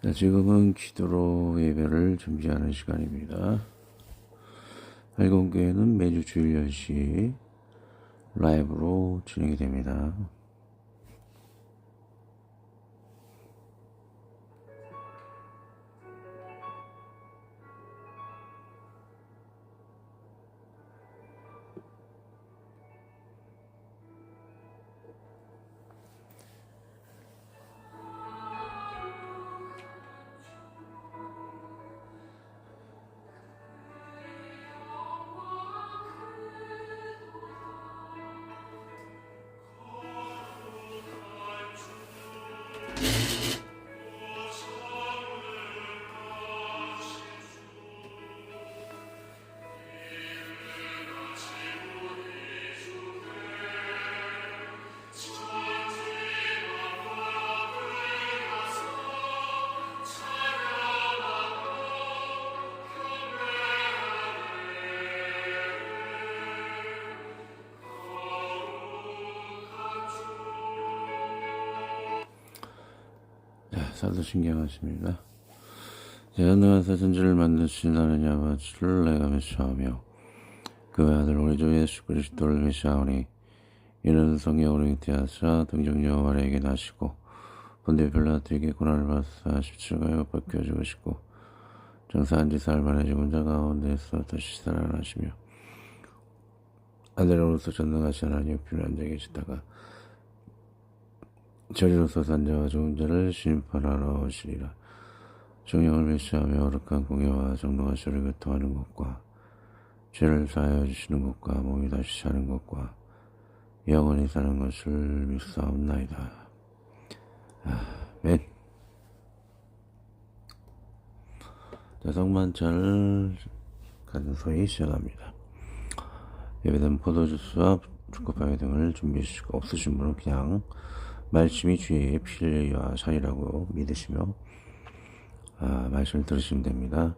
자, 지금은 기도로 예배를 준비하는 시간입니다. 할공교회는 매주 주일 10시 라이브로 진행이 됩니다. 사도신경하십니다. 전능한 사천지를 만드신 하나님 아버지를 내가 메시하며 그 아들 우리 주 예수 그리스도를 메시하오니 이는 성령으로 잉태하사 등정녀 마리아에게 나시고 본디 빌라토에게 고난을 받으사 십자가에 못 박혀 죽으시고 정사한 지 사흘 만에 죽은 자 가운데서 다시 살아나시며 아들로서 전능하신 하나님 필요한 자에 계시다가 저리로서 산자와 죽은 자를 심판하러 오시리라. 정령을 메시하며 어룩한 공예와 정로가 저를 교통하는 것과 죄를 사하여 주시는 것과 몸이 다시 사는 것과 영원히 사는 것을 믿사옵나이다. 아멘. 자, 성만찬을 간소히 시작합니다. 예배된 포도주스와 축구파회 등을 준비해주시고 없으신 분은 그냥 말씀이 주의 피를 산이라고 믿으시며 말씀을 들으시면 됩니다.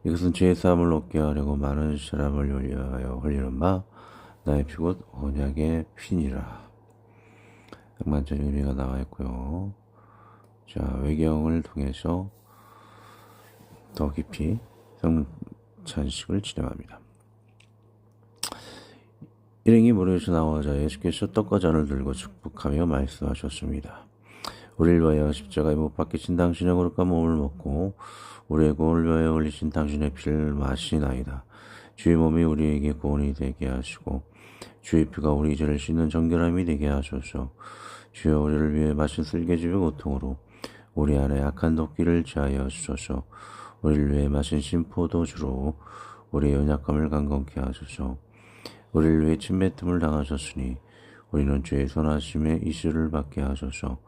이것은 죄의 사함을 얻게 하려고 많은 사람을 위하여 흘리는 바 나의 피 곧 언약의 피니라. 양만찬 의미가 나와 있고요. 자, 외경을 통해서 더 깊이 성찬식을 진행합니다. 일행이 모래에서 나오자 예수께서 떡과 잔을 들고 축복하며 말씀하셨습니다. 우리를 위하여 십자가에 못 박히신 당신의 거룩한 몸을 먹고 우리의 구원을 위하여 흘리신 당신의 피를 마시나이다. 주의 몸이 우리에게 구원이 되게 하시고 주의 피가 우리 죄를 씻는 정결함이 되게 하소서. 주여 우리를 위해 마신 쓸개즙의 고통으로 우리 안에 악한 도끼를 제하여 주소서. 우리를 위해 마신 신포도주로 우리의 연약함을 강건케 하소서. 우리를 위해 침뱉음을 당하셨으니 우리는 주의 선하심에 이슬을 받게 하소서.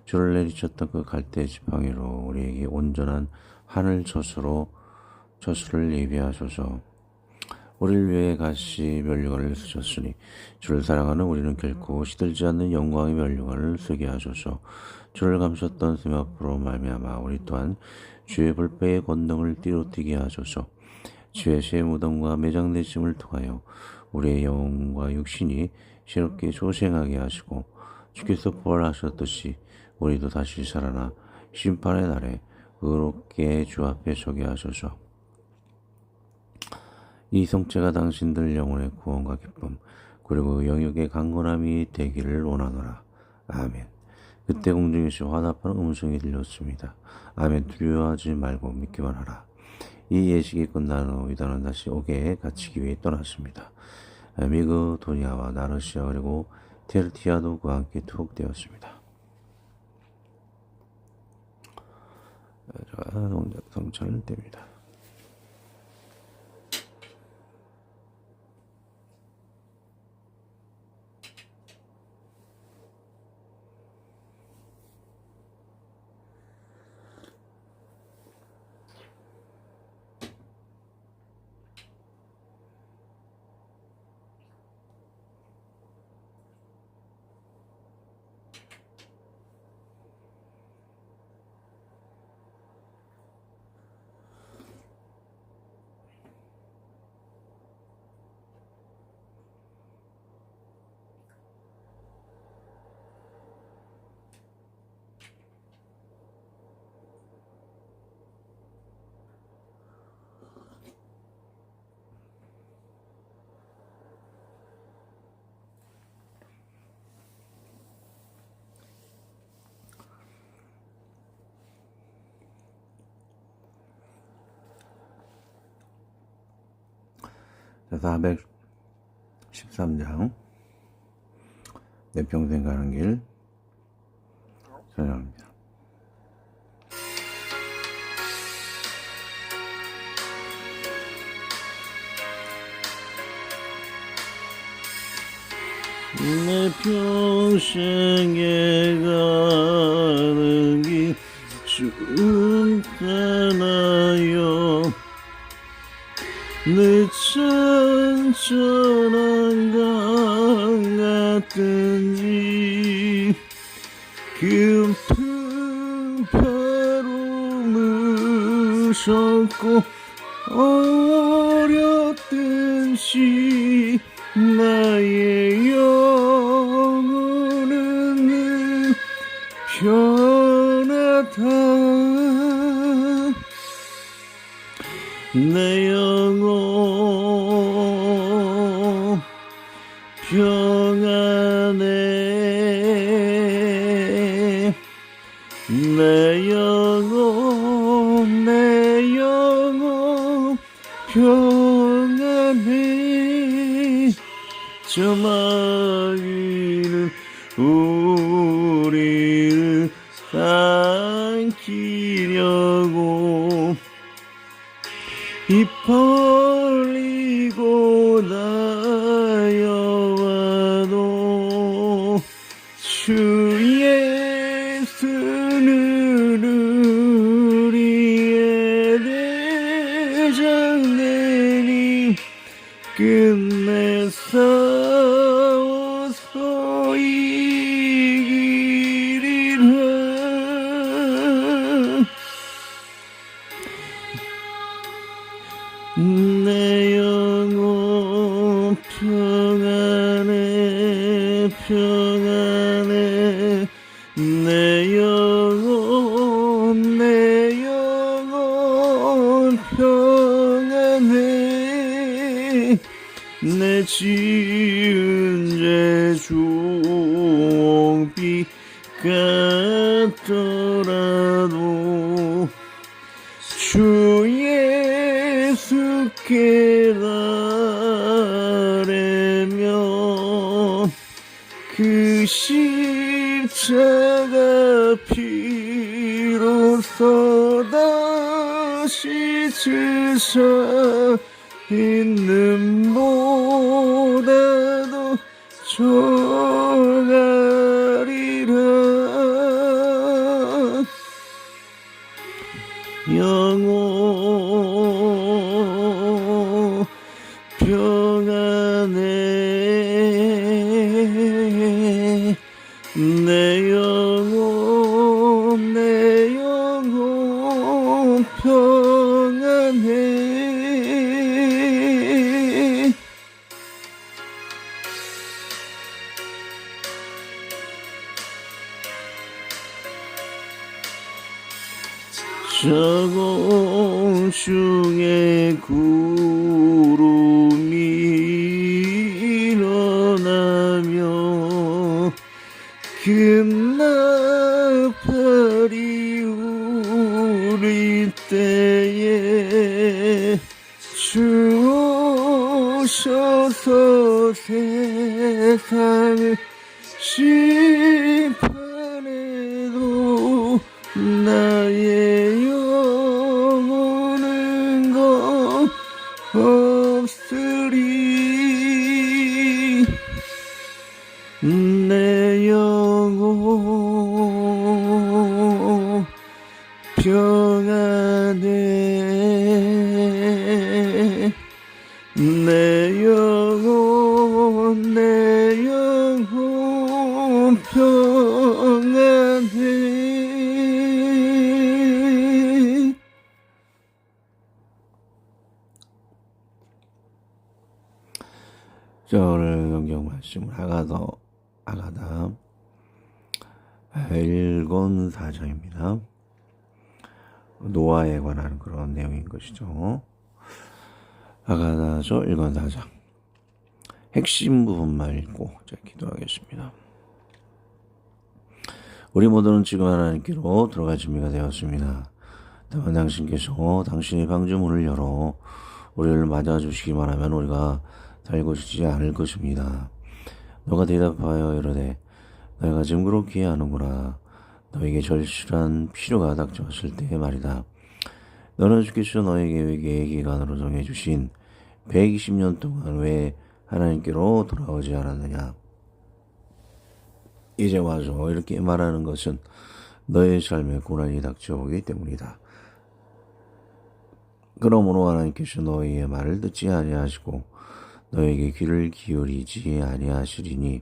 주를 내리쳤던 그 갈대 지팡이로 우리에게 온전한 하늘 저수를 예비하소서. 우리를 위해 가시 면류관을 쓰셨으니 주를 사랑하는 우리는 결코 시들지 않는 영광의 면류관을 쓰게 하소서. 주를 감셨던 셈 앞으로 말미암아 우리 또한 주의 불배의 권능을 띠로뛰게 하소서. 주의 새 무덤과 매장되심을 통하여 우리의 영혼과 육신이 새롭게 소생하게 하시고 주께서 부활하셨듯이 우리도 다시 살아나 심판의 날에 의롭게 주 앞에 서게 하소서. 이 성체가 당신들 영혼의 구원과 기쁨 그리고 영역의 강건함이 되기를 원하노라. 아멘. 그때 공중에서 화답하는 음성이 들렸습니다. 아멘. 두려워하지 말고 믿기만 하라. 이 예식이 끝난 후 유다는 다시 옥에 갇히기 위해 떠났습니다. 미그, 도니아와 나르시아 그리고 테르티아도 그와 함께 투옥되었습니다. 제가 성찬을 뗍니다. 자, 413장 내 평생 가는 길 전형입니다. 내 평생에 가는 길 춤타나요 내 천천한 강 같은지 깊은 배로 무섭고 어렸듯이 나의 영혼은 편하다 내 영혼 평안해 내 영혼 평안해 저 마귀는 우리를 삼키려고 입 벌리고 나여와도 주 예수는 우리의 대장내니 끝내 싸워서 이기리라 내 영혼 평안해 평안해 내 영혼 평안해 내 지은 죄 종비 같더라도 주 예수께 나르면 그 십자가 피로써 다시 주사 있는 보다도 좋아리라 영혼 평안해 내 영혼 평안해 저공 중에 구름이 일어나며 금나팔이 울릴 때에 주 오셔서 세상을 심판해도 나의 영혼은 없으리 내 영혼 평안해 내 영혼 평안해 자, 오늘 성경 말씀은 아가다 1권 4장입니다. 노아에 관한 그런 내용인 것이죠. 아가다서 1권 4장 핵심 부분만 읽고 자, 기도하겠습니다. 우리 모두는 지금 하나님께로 들어갈 준비가 되었습니다. 다만 당신께서 당신의 방주문을 열어 우리를 맞아주시기만 하면 우리가 살고 싶지 않을 것입니다. 너가 대답하여 이르되 너희가 지금 그렇게 하는구나. 너에게 절실한 필요가 닥쳐왔을 때의 말이다. 너는 주께서 너에게 외계의 기간으로 정해주신 120년 동안 왜 하나님께로 돌아오지 않았느냐. 이제 와서 이렇게 말하는 것은 너의 삶에 고난이 닥쳐오기 때문이다. 그러므로 하나님께서 너희의 말을 듣지 아니하시고 너에게 귀를 기울이지 아니하시리니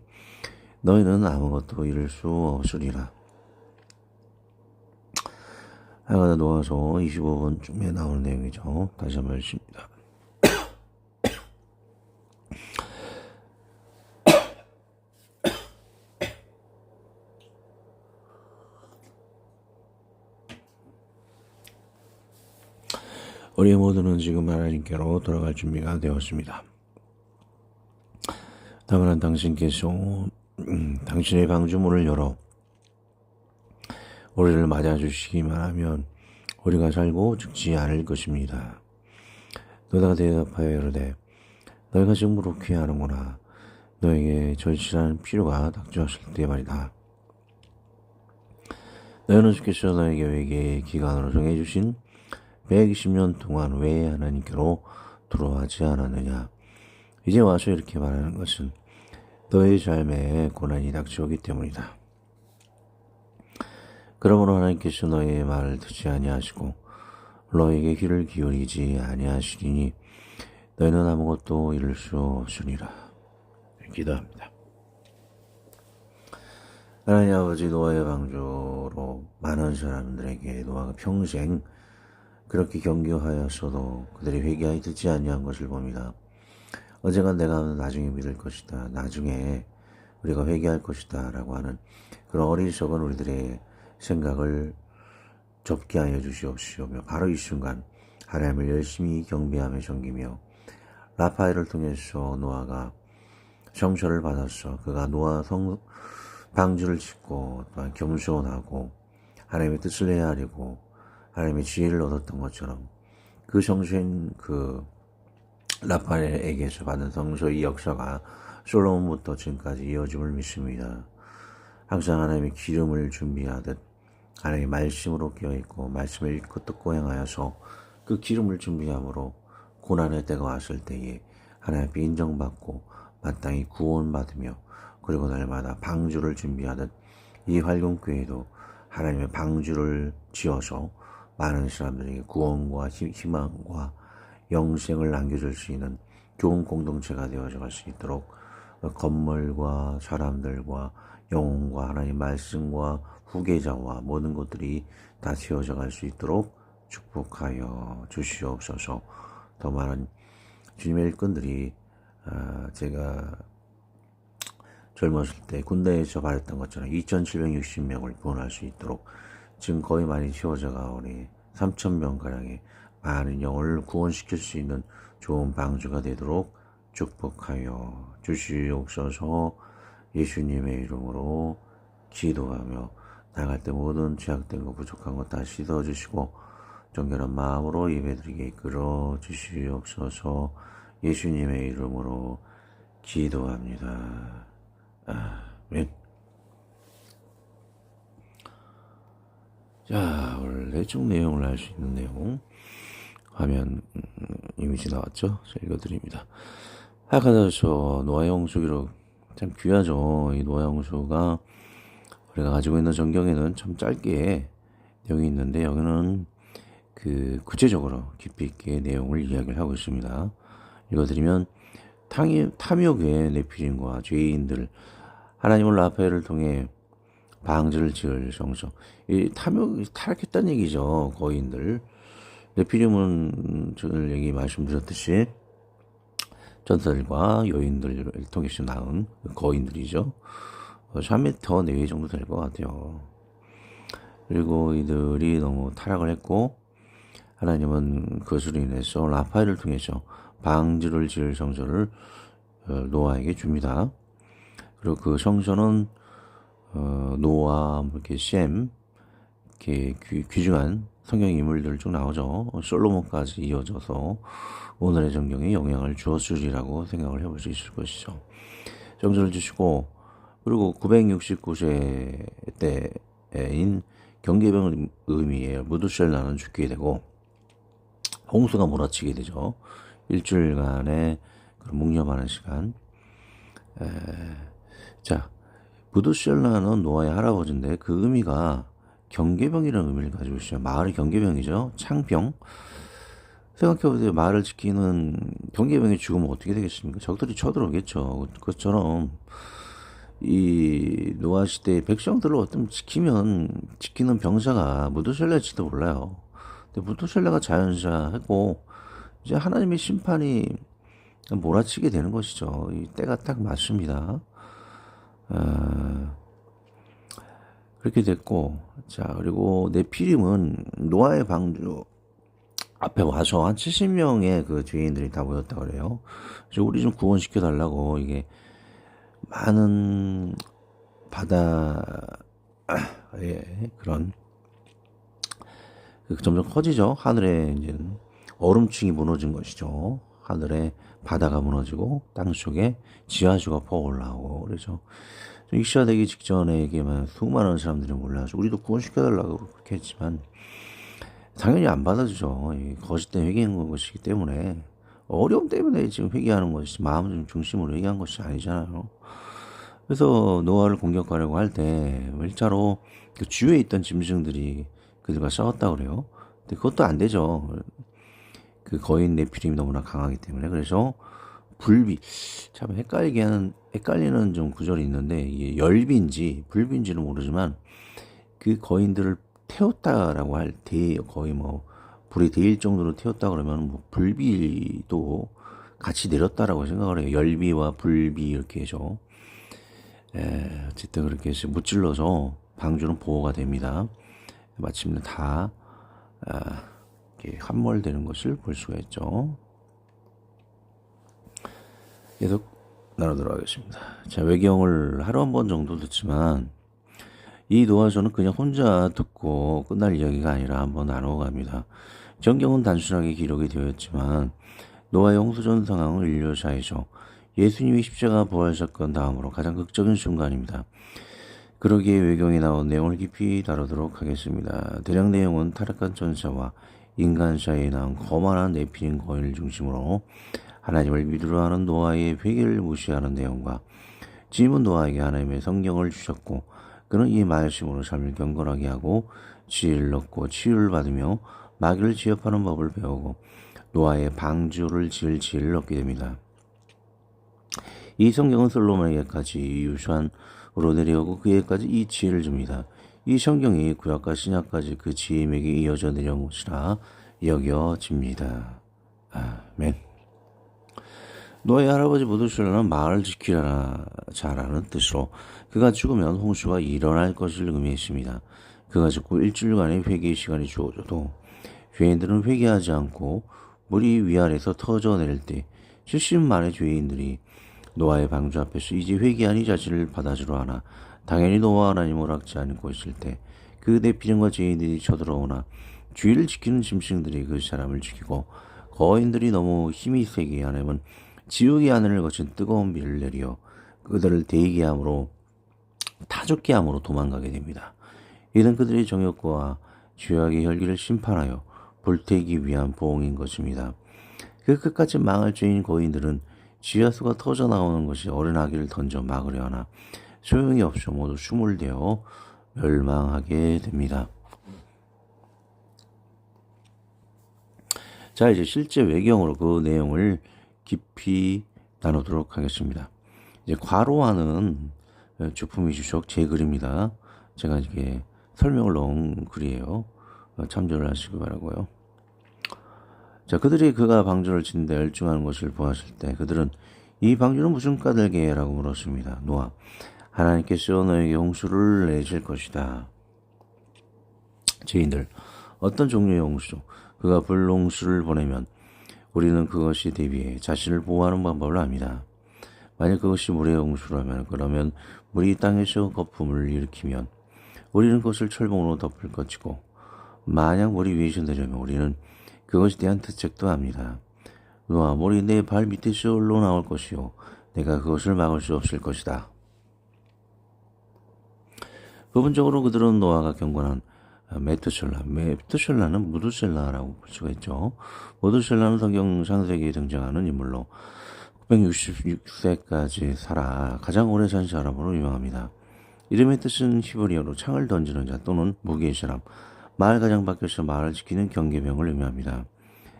너희는 아무것도 이룰 수 없으리라. 하여간 놓아서 25번쯤에 나오는 내용이죠. 다시 한번 읽습니다. 우리 모두는 지금 하나님께로 돌아갈 준비가 되었습니다. 다만 당신께서 당신의 방주문을 열어 우리를 맞아주시기만 하면 우리가 살고 죽지 않을 것입니다. 너희가 대답하여 이르되 너희가 지금 그렇게 하는구나. 너에게 절실한 필요가 닥쳐왔을 때 말이다. 너희는 주께서 너에게 외계의 기간으로 정해주신 120년 동안 왜 하나님께로 돌아가지 않았느냐. 이제 와서 이렇게 말하는 것은 너의 삶에 고난이 닥쳐오기 때문이다. 그러므로 하나님께서 너의 말을 듣지 아니하시고 너에게 귀를 기울이지 아니하시리니 너희는 아무것도 이룰 수 없으리라. 기도합니다. 하나님 아버지, 노아의 방주로 많은 사람들에게 노아가 평생 그렇게 경고하였어도 그들이 회개하여 듣지 아니한 것을 봅니다. 언젠가 내가 나중에 믿을 것이다, 나중에 우리가 회개할 것이다 라고 하는 그런 어리석은 우리들의 생각을 접게 하여 주시옵시오며 바로 이 순간 하나님을 열심히 경배하며 섬기며 라파엘을 통해서 노아가 성처를 받았어. 그가 노아 방주를 짓고 또한 겸손하고 하나님의 뜻을 헤아리고 하나님의 지혜를 얻었던 것처럼 그 성소인 그 라파엘에게서 받은 성소의 역사가 솔로몬부터 지금까지 이어짐을 믿습니다. 항상 하나님의 기름을 준비하듯 하나님의 말씀으로 깨어있고 말씀을 읽고 듣고 행하여서 그 기름을 준비함으로 고난의 때가 왔을 때에 하나님 앞에 인정받고 마땅히 구원받으며 그리고 날마다 방주를 준비하듯 이 활동교회도 하나님의 방주를 지어서 많은 사람들에게 구원과 희망과 영생을 남겨줄 수 있는 좋은 공동체가 되어져 갈 수 있도록 건물과 사람들과 영혼과 하나님 말씀과 후계자와 모든 것들이 다 지어져 갈 수 있도록 축복하여 주시옵소서. 더 많은 주님의 일꾼들이 제가 젊었을 때 군대에서 받았던 것처럼 2760명을 구원할 수 있도록 지금 거의 많이 채워져 가오니 3000명가량의 많은 영혼을 구원시킬 수 있는 좋은 방주가 되도록 축복하여 주시옵소서. 예수님의 이름으로 기도하며 나갈 때 모든 죄악된 것 부족한 것 다 씻어주시고 정결한 마음으로 예배드리게 이끌어 주시옵소서. 예수님의 이름으로 기도합니다. 아멘. 자, 원래 쭉 내용을 알 수 있는 내용 화면 이미지 나왔죠? 제가 읽어드립니다. 하가다서 노아의 홍수 기록 참 귀하죠. 이 노아의 홍수가 우리가 가지고 있는 성경에는 참 짧게 내용이 있는데 여기는 그 구체적으로 깊이 있게 내용을 이야기를 하고 있습니다. 읽어드리면 탐욕의 네피림과 죄인들 하나님을 라파엘을 통해 방주를 지을 성소. 이 탐욕이 타락했다는 얘기죠. 거인들. 네피림은 저를 얘기 말씀드렸듯이 전사들과 여인들을 통해서 낳은 거인들이죠. 3m 내외 정도 될 것 같아요. 그리고 이들이 너무 타락을 했고 하나님은 그것으로 인해서 라파엘을 통해서 방주를 지을 성소를 노아에게 줍니다. 그리고 그 성소는 노아, 이렇게 셈, 이렇게 귀중한 성경 인물들 쭉 나오죠. 솔로몬까지 이어져서 오늘의 전경에 영향을 주었으리라고 생각을 해볼 수 있을 것이죠. 정전을 주시고, 그리고 969세 때인 경계병 의미에 무두셀라는 죽게 되고 홍수가 몰아치게 되죠. 일주일간의 묵념하는 시간. 자, 무두셀라는 노아의 할아버지인데 그 의미가 경계병이라는 의미를 가지고 있어요. 마을의 경계병이죠. 창병. 생각해보세요. 마을을 지키는 경계병이 죽으면 어떻게 되겠습니까? 적들이 쳐들어오겠죠. 그것처럼 이 노아 시대의 백성들을 어떤 지키는 병사가 무두셀라일지도 몰라요. 근데 무두셀라가 자연사하고 이제 하나님의 심판이 몰아치게 되는 것이죠. 이 때가 딱 맞습니다. 그렇게 됐고, 자, 그리고 네피림은 노아의 방주 앞에 와서 한 70명의 그 죄인들이 다 모였다 그래요. 그래서 우리 좀 구원시켜 달라고 이게 많은 바다의 그런 점점 커지죠. 하늘에 이제 얼음층이 무너진 것이죠. 하늘에 바다가 무너지고 땅 속에 지하수가 퍼올라오고 그래서 익사되기 직전에게만 수많은 사람들이 몰라서 우리도 구원시켜달라고 그렇게 했지만 당연히 안 받아주죠. 거짓된 회개한 것이기 때문에 어려움 때문에 지금 회개하는 것이 마음 중심으로 회개한 것이 아니잖아요. 그래서 노아를 공격하려고 할 때 일자로 그 주위에 있던 짐승들이 그들과 싸웠다 그래요. 근데 그것도 안 되죠. 그 거인 네피림이 너무나 강하기 때문에. 그래서 참 헷갈리는 좀 구절이 있는데 이게 열비인지 불비인지는 모르지만 그 거인들을 태웠다라고 할 때 거의 뭐 불이 데일 정도로 태웠다 그러면 뭐 불비도 같이 내렸다라고 생각을 해요. 열비와 불비 이렇게 해서 어쨌든 그렇게 해서 무찔러서 방주는 보호가 됩니다. 마침내 다 이렇게 함몰되는 것을 볼 수가 있죠. 계속 나누도록 하겠습니다. 자, 외경을 하루 한 번 정도 듣지만 이 노아서는 그냥 혼자 듣고 끝날 이야기가 아니라 한번 나눠갑니다. 전경은 단순하게 기록이 되었지만 노아의 홍수전 상황을 인류사에서 예수님의 십자가 부활 사건 다음으로 가장 극적인 순간입니다. 그러기에 외경에 나온 내용을 깊이 다루도록 하겠습니다. 대략 내용은 타락한 천사와 인간 사이에 나온 거만한 네피림 거인을 중심으로 하나님을 믿으려 하는 노아의 회개를 무시하는 내용과 주님은 노아에게 하나님의 성경을 주셨고 그는 이 말씀으로 삶을 경건하게 하고 지혜를 얻고 치유를 받으며 마귀를 지협하는 법을 배우고 노아의 방주를 지을 지혜를 얻게 됩니다. 이 성경은 솔로몬에게까지 유수한으로 내려오고 그에게까지 이 지혜를 줍니다. 이 성경이 구약과 신약까지 그 지혜에게 이어져 내려온 것이라 여겨집니다. 아멘. 노아의 할아버지 무두셀라는 마을을 지키라 자라는 뜻으로 그가 죽으면 홍수가 일어날 것을 의미했습니다. 그가 죽고 일주일간의 회개의 시간이 주어져도 죄인들은 회개하지 않고 물이 위아래에서 터져내릴 때 70만의 죄인들이 노아의 방주 앞에서 이제 회개하니 자신을 받아주려 하나 당연히 노아 하나님을 락지 않고 있을 때 그 네피림과 죄인들이 쳐들어오나 주의를 지키는 짐승들이 그 사람을 죽이고 거인들이 너무 힘이 세게 하나님은 지옥의 하늘을 거친 뜨거운 비를 내려 그들을 데이게 함으로 타죽게 함으로 도망가게 됩니다. 이는 그들의 정욕과 죄악의 혈기를 심판하여 불태우기 위한 보응인 것입니다. 그 끝까지 망할 죄인 거인들은 지하수가 터져 나오는 것이 어린 아기를 던져 막으려 하나 소용이 없어 모두 수몰되어 멸망하게 됩니다. 자, 이제 실제 외경으로 그 내용을 깊이 나누도록 하겠습니다. 이제 괄호하는 주품이 주석 제 글입니다. 제가 이렇게 설명을 넣은 글이에요. 참조를 하시기 바라고요. 자, 그들이 그가 방주를 짓는데 열중하는 것을 보았을 때 그들은 이 방주는 무슨 까닭이에요? 라고 물었습니다. 노아, 하나님께서 너에게 홍수를 내실 것이다. 죄인들, 어떤 종류의 홍수? 그가 불홍수를 보내면 우리는 그것이 대비해 자신을 보호하는 방법을 압니다. 만약 그것이 물의 홍수라면 그러면 물이 땅에서 거품을 일으키면 우리는 그것을 철봉으로 덮을 것이고 만약 물이 위에서 내려면 우리는 그것에 대한 대책도 합니다. 노아, 물이 내 발 밑에서 흘러나올 것이요 내가 그것을 막을 수 없을 것이다. 부분적으로 그들은 노아가 경건한 메투셀라는 무두셀라라고 볼 수가 있죠. 무두셀라는 성경 창세기에 등장하는 인물로 966세까지 살아 가장 오래 산 사람으로 유명합니다. 이름의 뜻은 히브리어로 창을 던지는 자 또는 무기의 사람, 마을 가장 밖에서 마을을 지키는 경계병을 의미합니다.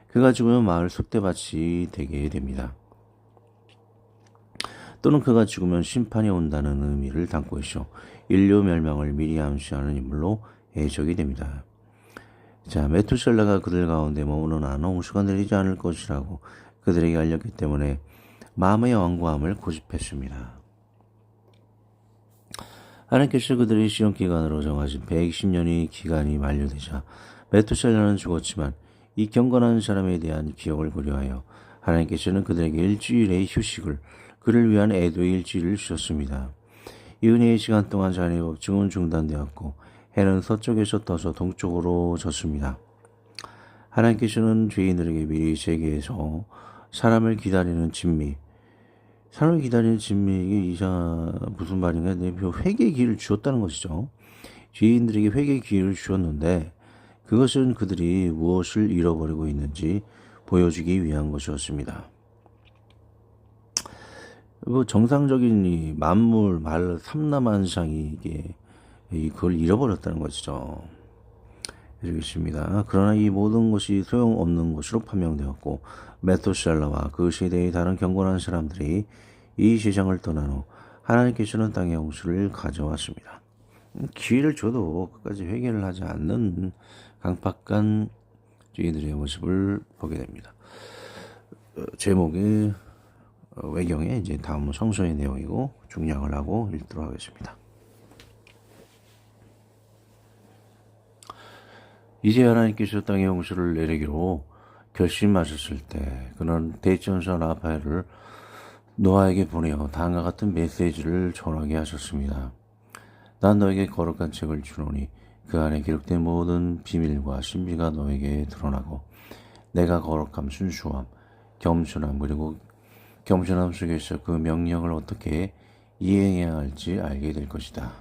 그가 죽으면 마을 숫대밭이 되게 됩니다. 또는 그가 죽으면 심판이 온다는 의미를 담고 있어 인류 멸망을 미리 암시하는 인물로 해석이 됩니다. 자, 메투셀라가 그들 가운데 머무는 한 홍수가 내리지 않을 것이라고 그들에게 알렸기 때문에 마음의 완고함을 고집했습니다. 하나님께서 그들의 시험 기간으로 정하신 120년의 기간이 만료되자 메투셀라는 죽었지만 이 경건한 사람에 대한 기억을 고려하여 하나님께서는 그들에게 일주일의 휴식을 그를 위한 애도의 일주일을 주셨습니다. 이 은혜의 시간 동안 자연의 법칙은 중단되었고 해는 서쪽에서 떠서 동쪽으로 졌습니다. 하나님께서는 죄인들에게 미리 세계에서 사람을 기다리는 진미, 이게 무슨 말인가? 회개의 기회를 주었다는 것이죠. 죄인들에게 회개의 기회를 주었는데 그것은 그들이 무엇을 잃어버리고 있는지 보여주기 위한 것이었습니다. 정상적인 이 만물, 말, 삼라만상이 그걸 잃어버렸다는 것이죠. 이렇게 있습니다. 그러나 이 모든 것이 소용없는 것으로 판명되었고 메투셀라와 그 세대의 다른 경건한 사람들이 이 세상을 떠난 후 하나님께서는 땅의 홍수를 가져왔습니다. 기회를 줘도 끝까지 회개를 하지 않는 강팍한 죄인들의 모습을 보게 됩니다. 제목이 외경에 이제 다음 성서의 내용이고 중략을 하고 읽도록 하겠습니다. 이제 하나님께서 땅의 홍수를 내리기로 결심하셨을 때 그는 대천사 라파엘을 노아에게 보내어 다음과 같은 메시지를 전하게 하셨습니다. 난 너에게 거룩한 책을 주노니 그 안에 기록된 모든 비밀과 신비가 너에게 드러나고 내가 거룩함, 순수함, 겸손함 그리고 겸손함 속에서 그 명령을 어떻게 이행해야 할지 알게 될 것이다.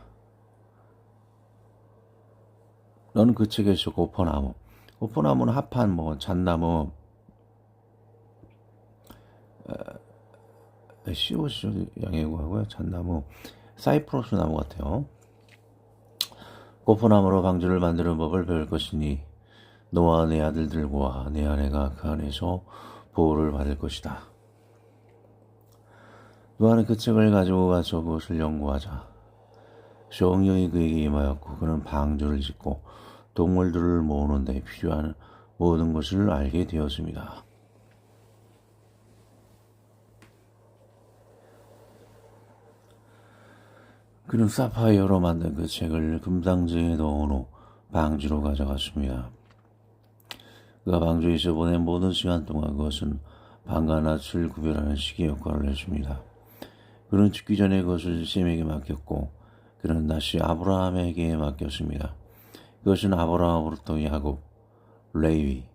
너는 그 책에서 고포나무는 합판, 잣나무, 시오스 양해고 하고요. 잣나무, 사이프러스 나무 같아요. 고포나무로 방주를 만드는 법을 배울 것이니 너와 내 아들들과 내 아내가 그 안에서 보호를 받을 것이다. 노아는 그 책을 가지고 가서 그것을 연구하자 성령이 그에게 임하였고 그는 방주를 짓고 동물들을 모으는 데 필요한 모든 것을 알게 되었습니다. 그는 사파이어로 만든 그 책을 금상자에 넣은 후 방주로 가져갔습니다. 그가 방주에서 보낸 모든 시간 동안 그것은 밤과 낮을 구별하는 시계 역할을 했습니다. 그는 죽기 전에 그것을 셈에게 맡겼고 그는 다시 아브라함에게 맡겼습니다. 그것은 아브라함으로부터 야곱, 레위,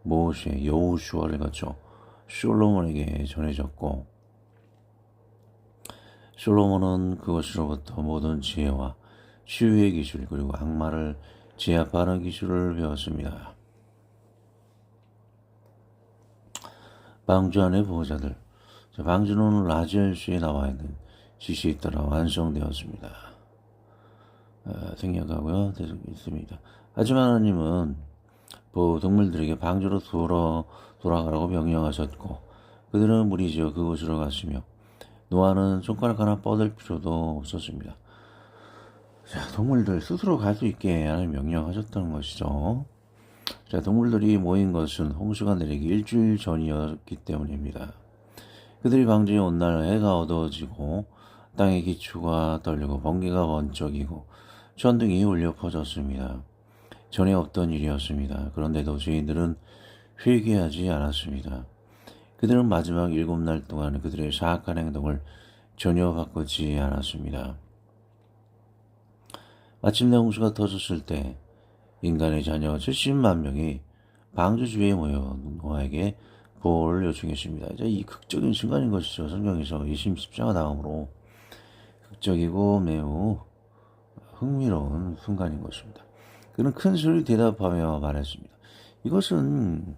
모세, 여호수아를 거쳐 솔로몬에게 전해졌고 솔로몬은 그것으로부터 모든 지혜와 치유의 기술 그리고 악마를 제압하는 기술을 배웠습니다. 방주 안의 보호자들. 방주는 라지엘수에 나와 있는 지시에 따라 완성되었습니다. 생략하고요. 계속 있습니다. 하지만 하나님은 동물들에게 방주로 돌아가라고 명령하셨고 그들은 무리지어 그곳으로 갔으며 노아는 손가락 하나 뻗을 필요도 없었습니다. 자, 동물들 스스로 갈 수 있게 하나님 명령하셨다는 것이죠. 자, 동물들이 모인 것은 홍수가 내리기 일주일 전이었기 때문입니다. 그들이 방주에 온 날 해가 어두워지고 땅의 기초가 떨리고 번개가 번쩍이고 천둥이 울려 퍼졌습니다. 전에 없던 일이었습니다. 그런데도 죄인들은 회개하지 않았습니다. 그들은 마지막 7날 동안 그들의 사악한 행동을 전혀 바꾸지 않았습니다. 마침내 홍수가 터졌을 때 인간의 자녀 70만 명이 방주 주위에 모여 노아에게 보호를 요청했습니다. 이제 이 극적인 순간인 것이죠. 성경에서 20십자가 다음으로 극적이고 매우 흥미로운 순간인 것입니다. 그는 큰 소리로 대답하며 말했습니다. 이것은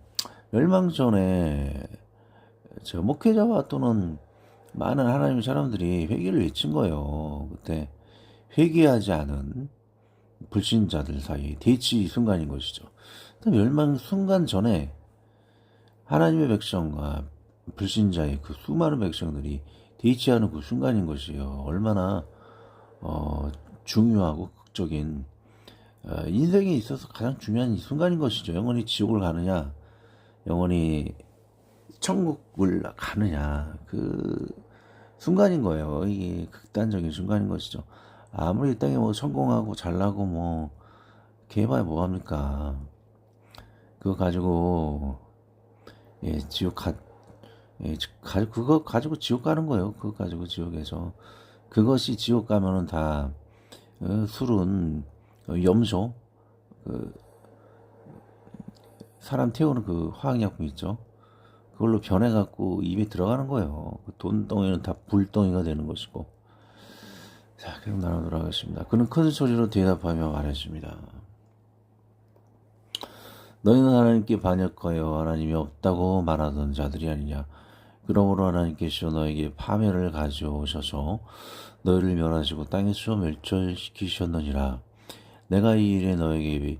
멸망 전에 목회자와 또는 많은 하나님의 사람들이 회개를 외친 거예요. 그때 회개하지 않은 불신자들 사이 대치 순간인 것이죠. 멸망 순간 전에 하나님의 백성과 불신자의 그 수많은 백성들이 대치하는 그 순간인 것이에요. 얼마나 중요하고 극적인 인생에 있어서 가장 중요한 이 순간인 것이죠. 영원히 지옥을 가느냐, 영원히 천국을 가느냐, 그 순간인 거예요. 이게 극단적인 순간인 것이죠. 아무리 이 땅에 뭐 성공하고 잘나고 뭐 개봐야 뭐합니까? 그거 가지고 지옥 그거 가지고 지옥 가는 거예요. 그거 가지고 지옥에서 그것이 지옥 가면은 다 술은 염소 그 사람 태우는 그 화학약품 있죠. 그걸로 변해갖고 입에 들어가는 거예요. 그 돈덩이는 다 불덩이가 되는 것이고. 자, 그럼 나눠 돌아가겠습니다. 그는 큰 소리로 대답하며 말했습니다. 너희는 하나님께 반역하여 하나님이 없다고 말하던 자들이 아니냐. 그러므로 하나님께서 너에게 파멸을 가져오셔서 너희를 멸하시고 땅에서 멸절시키셨느니라. 내가 이 일에 너에게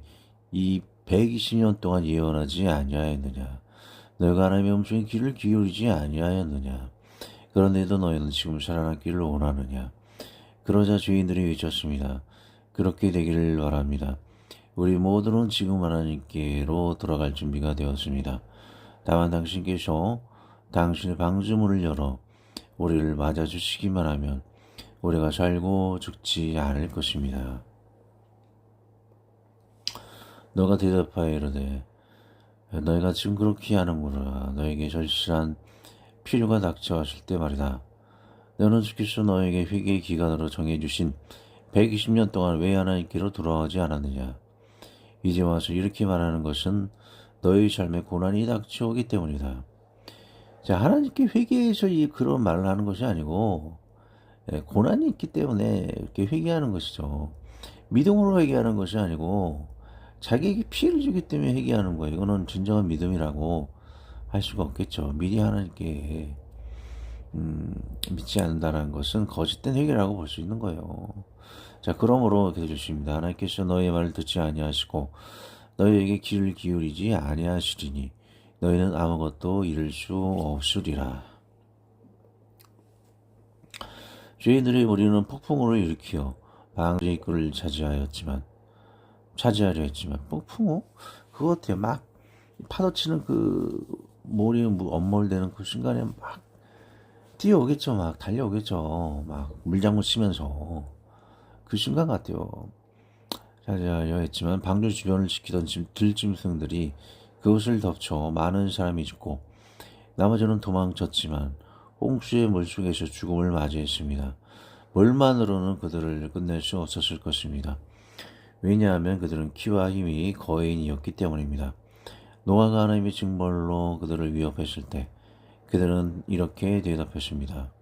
이 120년 동안 예언하지 아니하였느냐. 너희가 하나님의 음성에 귀를 기울이지 아니하였느냐. 그런데도 너희는 지금 살아남기를 원하느냐. 그러자 죄인들이 외쳤습니다. 그렇게 되기를 바랍니다. 우리 모두는 지금 하나님께로 돌아갈 준비가 되었습니다. 다만 당신께서 당신의 방주문을 열어 우리를 맞아주시기만 하면 우리가 살고 죽지 않을 것입니다. 너가 대답하여 이르되 너희가 지금 그렇게 하는구나. 너에게 절실한 필요가 닥쳐왔을 때 말이다. 너는 주께서 너에게 회개의 기간으로 정해주신 120년 동안 왜 하나님께로 돌아오지 않았느냐. 이제 와서 이렇게 말하는 것은 너희 삶에 고난이 닥쳐오기 때문이다. 자, 하나님께 회개해서 그런 말을 하는 것이 아니고 고난이 있기 때문에 이렇게 회개하는 것이죠. 믿음으로 회개하는 것이 아니고 자기에게 피해를 주기 때문에 회개하는 거예요. 이거는 진정한 믿음이라고 할 수가 없겠죠. 미리 하나님께 믿지 않는다는 것은 거짓된 회개라고 볼 수 있는 거예요. 자, 그러므로 이렇게 해주십니다. 하나님께서 너희의 말을 듣지 아니하시고 너희에게 귀를 기울이지 아니하시리니 너희는 아무것도 이룰 수 없으리라. 죄인들의 무리는 폭풍우를 일으키어 방주의 입구를 차지하려 했지만 폭풍우? 그거 같아요. 막 파도 치는 그 모래에 엄몰되는 그 순간에 막 뛰어오겠죠. 막 달려오겠죠. 막 물장구 치면서 그 순간 같아요. 차지하려 했지만 방주 주변을 지키던 들짐승들이 그것을 덮쳐 많은 사람이 죽고 나머지는 도망쳤지만 홍수의 물속에서 죽음을 맞이했습니다. 물만으로는 그들을 끝낼 수 없었을 것입니다. 왜냐하면 그들은 키와 힘이 거인이었기 때문입니다. 노아가 하나님의 징벌로 그들을 위협했을 때 그들은 이렇게 대답했습니다.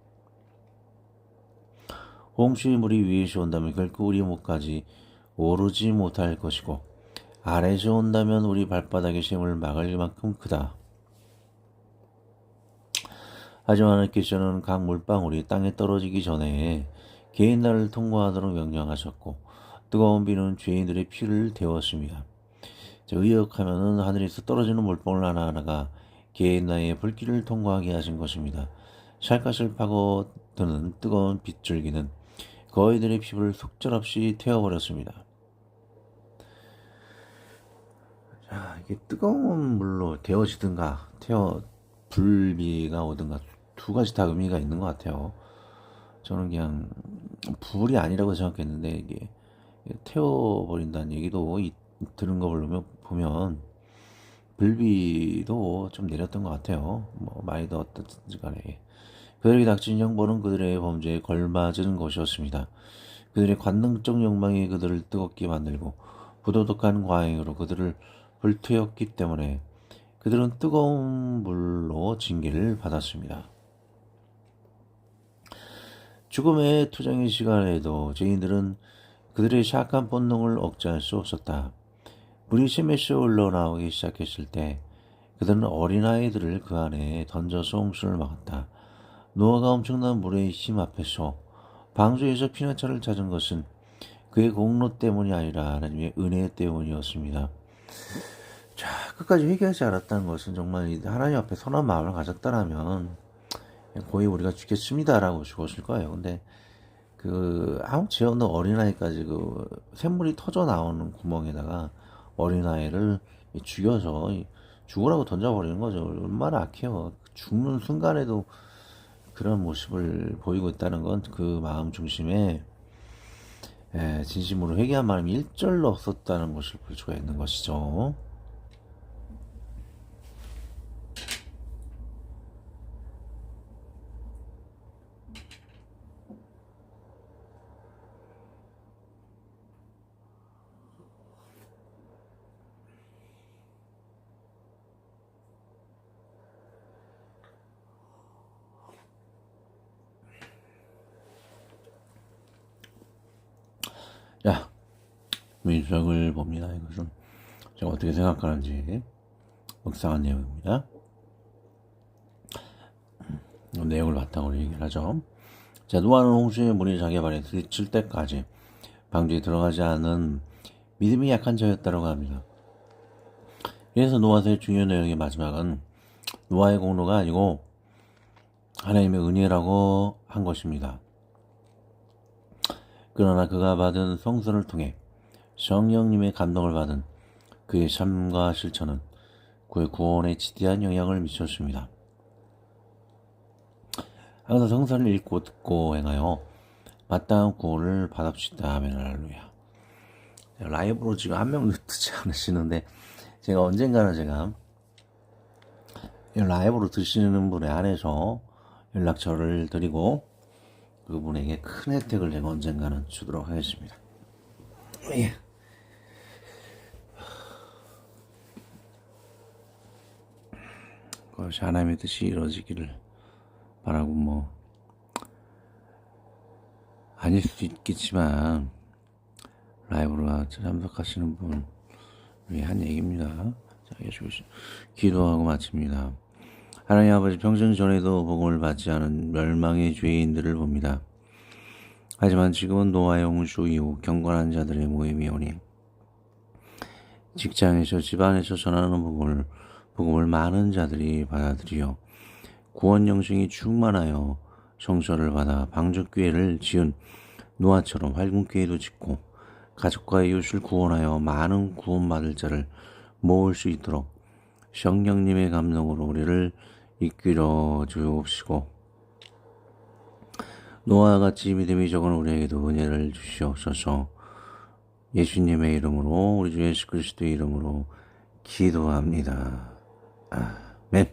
홍수의 물이 위에서 온다면 결코 우리 목까지 오르지 못할 것이고 아래에서 온다면 우리 발바닥의 샘을 막을 만큼 크다. 하지만 하나님께서는 각 물방울이 땅에 떨어지기 전에 게인나를 통과하도록 명령하셨고 뜨거운 비는 죄인들의 피를 데웠습니다. 의역하면은 하늘에서 떨어지는 물방울 하나하나가 게인나의 불길을 통과하게 하신 것입니다. 살갗을 파고드는 뜨거운 빗줄기는 거인들의 피부를 속절없이 태워버렸습니다. 자, 이게 뜨거운 물로 데워지든가 불비가 오든가 두 가지 다 의미가 있는 것 같아요. 저는 그냥 불이 아니라고 생각했는데 이게 태워버린다는 얘기도 들은 거 보면 불비도 좀 내렸던 것 같아요. 뭐 많이 더 어떻든지 간에 그들에게 닥친 형벌은 그들의 범죄에 걸맞은 것이었습니다. 그들의 관능적 욕망이 그들을 뜨겁게 만들고 부도덕한 과잉으로 그들을 불태웠기 때문에 그들은 뜨거운 물로 징계를 받았습니다. 죽음의 투정의 시간에도 죄인들은 그들의 사악한 본능을 억제할 수 없었다. 물이 샘에서 흘러나오기 시작했을 때 그들은 어린아이들을 그 안에 던져서 홍수를 막았다. 노아가 엄청난 물의 힘 앞에서 방주에서 피난처를 찾은 것은 그의 공로 때문이 아니라 하나님의 은혜 때문이었습니다. 자, 끝까지 회개하지 않았다는 것은 정말 하나님 앞에 선한 마음을 가졌다라면 거의 우리가 죽겠습니다라고 죽었을 거예요. 근데 그 아무 죄 없는 어린아이까지 그 샘물이 터져 나오는 구멍에다가 어린아이를 죽여서 죽으라고 던져버리는 거죠. 얼마나 악해요. 죽는 순간에도 그런 모습을 보이고 있다는 건 그 마음 중심에 진심으로 회개한 마음이 일절로 없었다는 것을 볼 수가 있는 것이죠. 자, 민수학을 봅니다. 이것은 제가 어떻게 생각하는지 묵상한 내용입니다. 내용을 바탕으로 얘기를 하죠. 자, 노아는 홍수의 물이 자기 발에 들칠 때까지 방주에 들어가지 않은 믿음이 약한 자였다고 합니다. 그래서 노아서의 중요한 내용의 마지막은 노아의 공로가 아니고 하나님의 은혜라고 한 것입니다. 그러나 그가 받은 성선을 통해 성령님의 감동을 받은 그의 삶과 실천은 그의 구원에 지대한 영향을 미쳤습니다. 항상 성선을 읽고 듣고 행하여 마땅한 구원을 받읍시다. 아멘. 할렐루야. 라이브로 지금 한 명도 듣지 않으시는데 제가 언젠가는 제가 라이브로 드시는 분에 한해서 연락처를 드리고 그분에게 큰 혜택을 제가 언젠가는 주도록 하겠습니다. 예. 그것이 하나님의 뜻이 이루어지기를 바라고 아닐 수도 있겠지만 라이브로 참석하시는 분 위해 한 얘기입니다. 자, 기도하고 마칩니다. 하나님 아버지, 평생 전에도 복음을 받지 않은 멸망의 죄인들을 봅니다. 하지만 지금은 노아의 홍수 이후 경건한 자들의 모임이 오니 직장에서 집안에서 전하는 복음을 많은 자들이 받아들여 구원 영생이 충만하여 성서를 받아 방주교회를 지은 노아처럼 활군교회도 짓고 가족과 이웃을 구원하여 많은 구원받을 자를 모을 수 있도록 성령님의 감동으로 우리를 이끌어 주옵시고 노아와 같이 믿음이 적은 우리에게도 은혜를 주시옵소서. 예수님의 이름으로 우리 주 예수 그리스도의 이름으로 기도합니다. 아멘.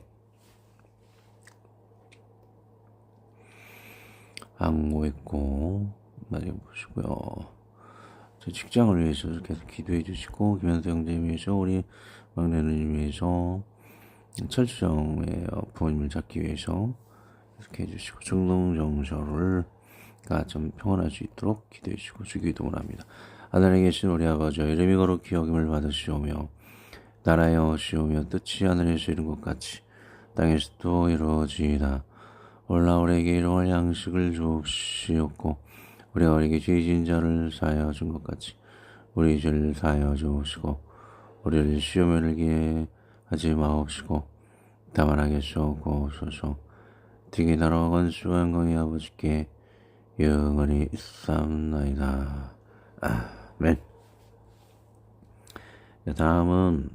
항고했고 마지막 보시고요. 저 직장을 위해서 계속 기도해 주시고 김현수 형제님 위해서 우리 막내 누님 위해서 철수정의 부모님을 찾기 위해서 계속해 주시고 중동정서를 좀 평안할 수 있도록 기도해 주시고 주기도를 합니다. 하늘에 계신 우리 아버지, 이름이 거룩히 여김을 받으시오며 나라여 오시오며 뜻이 하늘에서 이룬 것 같이 땅에서도 이루어지이다. 오늘날 우리에게 일용할 양식을 주옵시옵고 우리가 우리에게 죄진 자를 사하여 준 것 같이 우리 죄를 사하여 주옵시고 우리를 시험에 들게 하지 마옵시고 다만 하게 쏘옵소서. 되게 나라와 권수와 영광이 아버지께 영원히 있사옵나이다. 아멘. 다음은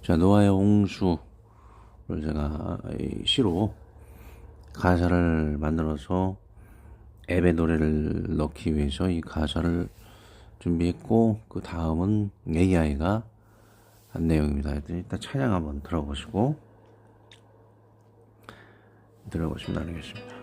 노아의 홍수를 제가 시로 가사를 만들어서 앱에 노래를 넣기 위해서 이 가사를 준비했고 그 다음은 AI가 한 내용입니다. 일단 찬양 한번 들어보시면 나누겠습니다.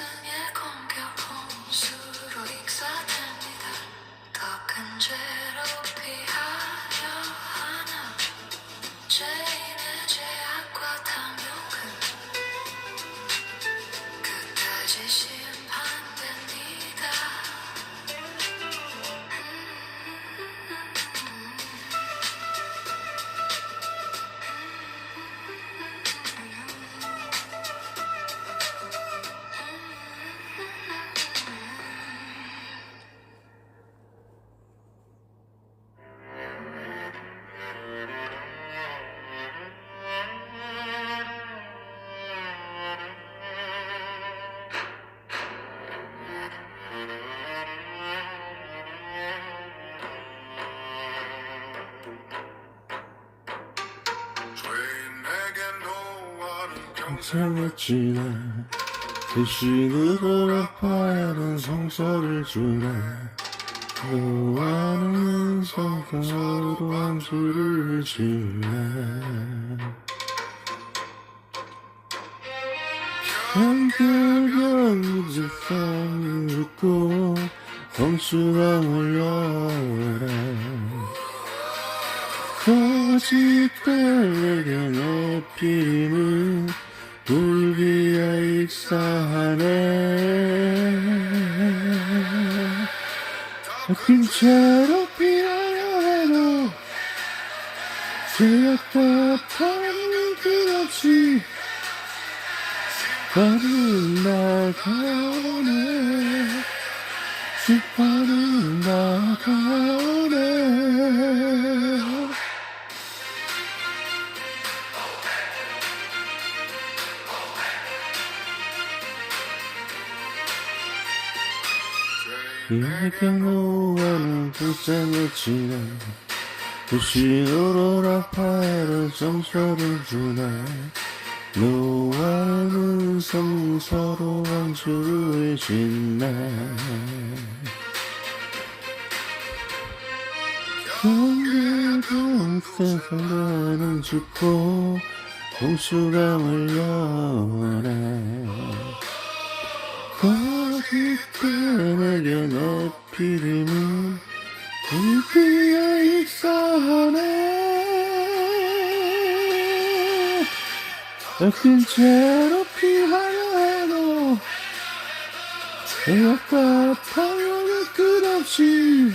스승의 공격 홍수로 익사됩니다. 더 큰 죄로 피하려 하나 죄인의 죄악과 탐욕은 끝까지 심판됩니다. 평생을 지나 대신으로 아파하는 성서를 주나 너와는 서로 안수를 지나 한결경 지상을 듣고 홍수강을 열어라 거짓되게 내 피임은 불비야 익사하네 큰 채로 피하려 해도 죄악과 탐욕 끝없이 심판은 나가오네 심판은 나가오네 내게 너와는 불쌍을 지나 불신으로 아파하는 정서를 주나 너와는 서로 안주를 짓나 경계도 세상은 죽고 홍수강을 열어라 거짓된 내게 내 피임은 불비야 익사하네 큰 채로 피하려 해도 죄악과 탐욕은 끝없이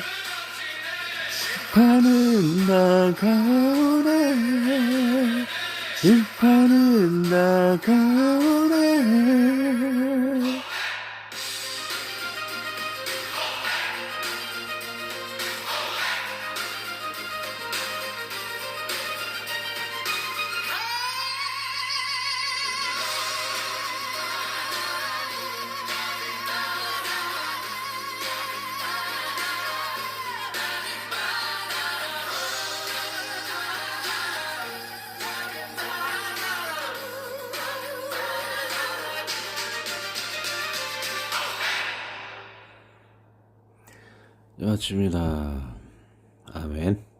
심판은 나가오네 심판은 나가오네 여아침이다. 아멘.